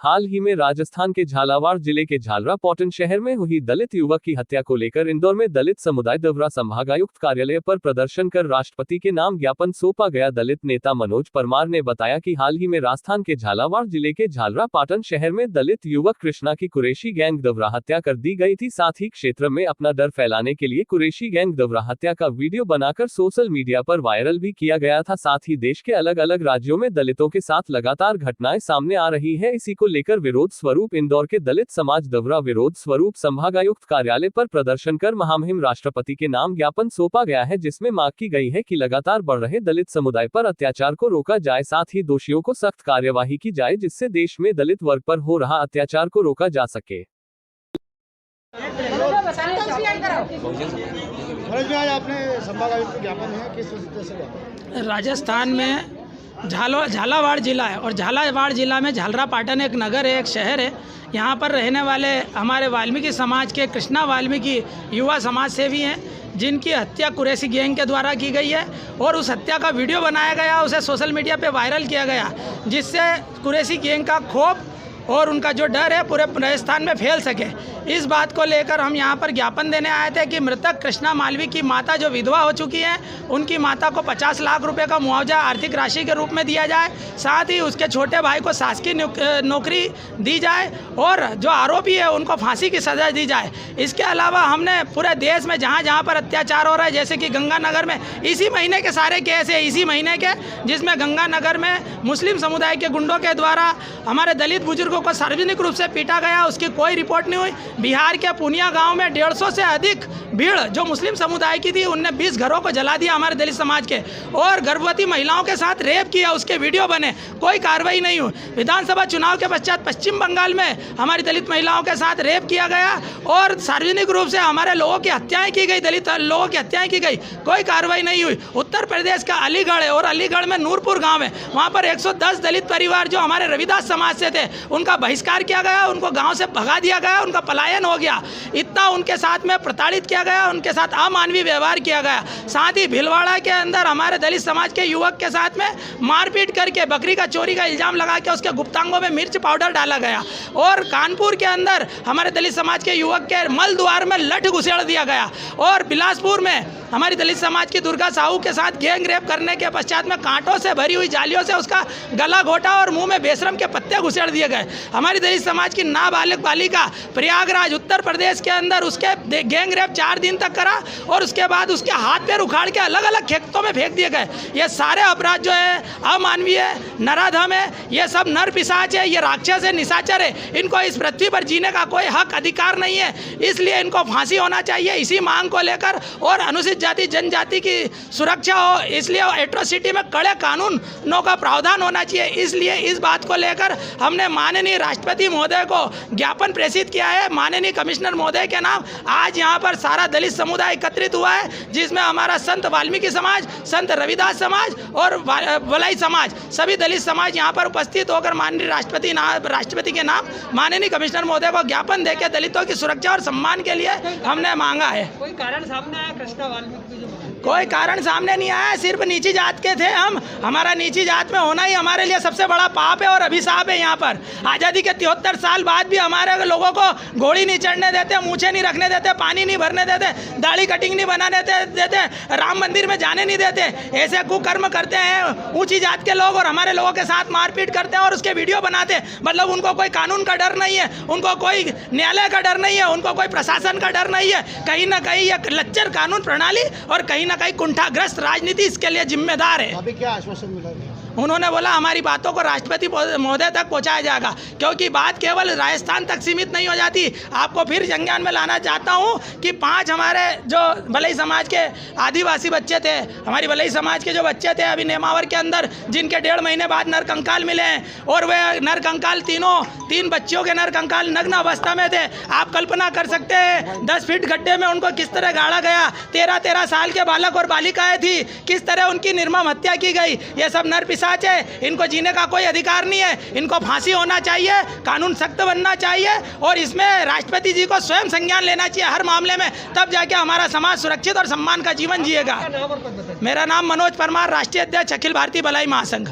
हाल ही में राजस्थान के झालावाड़ जिले के झालरा पॉटन शहर में हुई दलित युवक की हत्या को लेकर इंदौर में दलित समुदाय दवरा संभागायुक्त कार्यालय पर प्रदर्शन कर राष्ट्रपति के नाम ज्ञापन सौंपा गया। दलित नेता मनोज परमार ने बताया कि हाल ही में राजस्थान के झालावाड़ जिले के झालरा पाटन शहर में दलित युवक कृष्णा की कुरैशी गैंग दवरा हत्या कर दी गई थी। साथ ही क्षेत्र में अपना डर फैलाने के लिए कुरैशी गैंग दवरा हत्या का वीडियो बनाकर सोशल मीडिया पर वायरल भी किया गया था। साथ ही देश के अलग अलग राज्यों में दलितों के साथ लगातार घटनाएं सामने आ रही है। इसी को लेकर विरोध स्वरूप इंदौर के दलित समाज दवरा विरोध स्वरूप संभागायुक्त कार्यालय पर प्रदर्शन कर महामहिम राष्ट्रपति के नाम ज्ञापन सौंपा गया है, जिसमें मांग की गई है कि लगातार बढ़ रहे दलित समुदाय पर अत्याचार को रोका जाए, साथ ही दोषियों को सख्त कार्यवाही की जाए, जिससे देश में दलित वर्ग पर हो रहा अत्याचार को रोका जा सके। आपने संभागायुक्त ज्ञापन है किस वजह से? राजस्थान में झालावाड़ जिला है और झालावाड़ जिला में झालरा पाटन एक नगर है, एक शहर है। यहाँ पर रहने वाले हमारे वाल्मीकि समाज के कृष्णा वाल्मीकि युवा समाज सेवी हैं, जिनकी हत्या कुरैशी गैंग के द्वारा की गई है और उस हत्या का वीडियो बनाया गया, उसे सोशल मीडिया पे वायरल किया गया, जिससे कुरैशी गैंग का खौफ और उनका जो डर है पूरे राजस्थान में फैल सके। इस बात को लेकर हम यहाँ पर ज्ञापन देने आए थे कि मृतक कृष्णा मालवी की माता जो विधवा हो चुकी हैं, उनकी माता को 50 लाख रुपए का मुआवजा आर्थिक राशि के रूप में दिया जाए, साथ ही उसके छोटे भाई को शासकीय नौकरी दी जाए और जो आरोपी है उनको फांसी की सज़ा दी जाए। इसके अलावा हमने पूरे देश में जहाँ जहाँ पर अत्याचार हो रहा है, जैसे कि गंगानगर में इसी महीने के सारे केस है, इसी महीने के, जिसमें गंगानगर में मुस्लिम समुदाय के गुंडों के द्वारा हमारे दलित बुजुर्गों को सार्वजनिक रूप से पीटा गया, उसकी कोई रिपोर्ट नहीं हुई। बिहार के पूर्णिया गांव में 150 से अधिक भीड़ जो मुस्लिम समुदाय की थी, उनने 20 घरों को जला दिया हमारे दलित समाज के, और गर्भवती महिलाओं के साथ रेप किया, उसके वीडियो बने, कोई कार्रवाई नहीं हुई। विधानसभा चुनाव के पश्चात पश्चिम बंगाल में हमारी दलित महिलाओं के साथ रेप किया गया और सार्वजनिक रूप से हमारे लोगों की हत्याएं की गई, दलित लोगों की हत्याएं की गई, कोई कार्रवाई नहीं हुई। उत्तर प्रदेश का अलीगढ़ है और अलीगढ़ में नूरपुर गाँव है, वहाँ पर 110 दलित परिवार जो हमारे रविदास समाज से थे, उनका बहिष्कार किया गया, उनको गांव से भगा दिया गया, उनका पलायन हो गया। इतना उनके साथ में प्रताड़ित किया गया, उनके साथ अमानवीय व्यवहार किया गया। साथ ही भीलवाड़ा के अंदर हमारे दलित समाज के युवक के साथ में मारपीट करके बकरी का चोरी का इल्जाम लगा के उसके गुप्तांगों में मिर्च पाउडर डाला गया, और कानपुर के अंदर हमारे दलित समाज के युवक के मल द्वार में लठ घुसेड़ दिया गया, और बिलासपुर में हमारी दलित समाज की दुर्गा साहू के साथ गैंग रेप करने के पश्चात में कांटों से भरी हुई जालियों से उसका गला घोटा और मुंह में बेशरम के पत्ते घुसेड़ दिए गए। हमारी दलित समाज की नाबालिग बालिका प्रयागराज उत्तर प्रदेश के अंदर उसके गैंग रेप 4 दिन तक करा और उसके बाद उसके हाथ पैर उखाड़ के अलग अलग खेतों में फेंक दिए गए। ये सारे अपराध जो है अमानवीय है, नराधम है, ये सब नर पिशाच है, ये राक्षस है, निशाचर है। इनको इस पृथ्वी पर जीने का कोई हक अधिकार नहीं है, इसलिए इनको फांसी होना चाहिए। इसी मांग को लेकर और अनुसूचित जाति जनजाति की सुरक्षा हो, इसलिए एट्रोसिटी में कड़े कानूनों का प्रावधान होना चाहिए। इसलिए इस बात को लेकर हमने माननीय राष्ट्रपति महोदय को ज्ञापन प्रेषित किया है। माननीय कमिश्नर महोदय के नाम आज यहाँ पर सारा दलित समुदाय एकत्रित हुआ है, जिसमें हमारा संत वाल्मीकि समाज, संत रविदास समाज और वलाई समाज, सभी दलित समाज यहाँ पर उपस्थित होकर माननीय राष्ट्रपति के नाम माननीय कमिश्नर महोदय को ज्ञापन देकर दलितों की सुरक्षा और सम्मान के लिए हमने मांगा है। कोई कारण सामने आया? कृष्णा वाल्मीकि कोई कारण सामने नहीं आया, सिर्फ नीची जात के थे हम। हमारा नीची जात में होना ही हमारे लिए सबसे बड़ा पाप है और अभिशाप है। यहाँ पर आज़ादी के 73 साल बाद भी हमारे लोगों को घोड़ी नहीं चढ़ने देते, मूछें नहीं रखने देते, पानी नहीं भरने देते, दाढ़ी कटिंग नहीं बनाने देते, राम मंदिर में जाने नहीं देते। ऐसे कुकर्म करते हैं ऊंची जात के लोग और हमारे लोगों के साथ मारपीट करते हैं और उसके वीडियो बनाते हैं। मतलब उनको कोई कानून का डर नहीं है, उनको कोई न्यायालय का डर नहीं है, उनको कोई प्रशासन का डर नहीं है। कहीं ना कहीं ये लच्चर कानून प्रणाली और कहीं ना कहीं कुंठाग्रस्त राजनीति इसके लिए जिम्मेदार है। अभी क्या आश्वासन मिला? उन्होंने बोला हमारी बातों को राष्ट्रपति महोदय तक पहुंचाया जाएगा, क्योंकि बात केवल राजस्थान तक सीमित नहीं हो जाती। आपको फिर संज्ञान में लाना चाहता हूं कि 5 हमारे जो वलई समाज के आदिवासी बच्चे थे, हमारी वलई समाज के जो बच्चे थे अभी नेमावर के अंदर, जिनके 1.5 महीने बाद नरकंकाल मिले हैं, और वे नरकंकाल 3 बच्चियों के नरकंकाल नग्न अवस्था में थे। आप कल्पना कर सकते हैं 10 फीट गड्ढे में उनको किस तरह गाड़ा गया। 13 साल के बालक और बालिकाएं थी, किस तरह उनकी निर्मम हत्या की गई। ये सब नर पिशाच है, इनको जीने का कोई अधिकार नहीं है। इनको फांसी होना चाहिए, कानून सख्त बनना चाहिए और इसमें राष्ट्रपति जी को स्वयं संज्ञान लेना चाहिए हर मामले में, तब जाके हमारा समाज सुरक्षित और सम्मान का जीवन जिएगा। मेरा नाम मनोज परमार, राष्ट्रीय अध्यक्ष अखिल भारतीय भलाई महासंघ।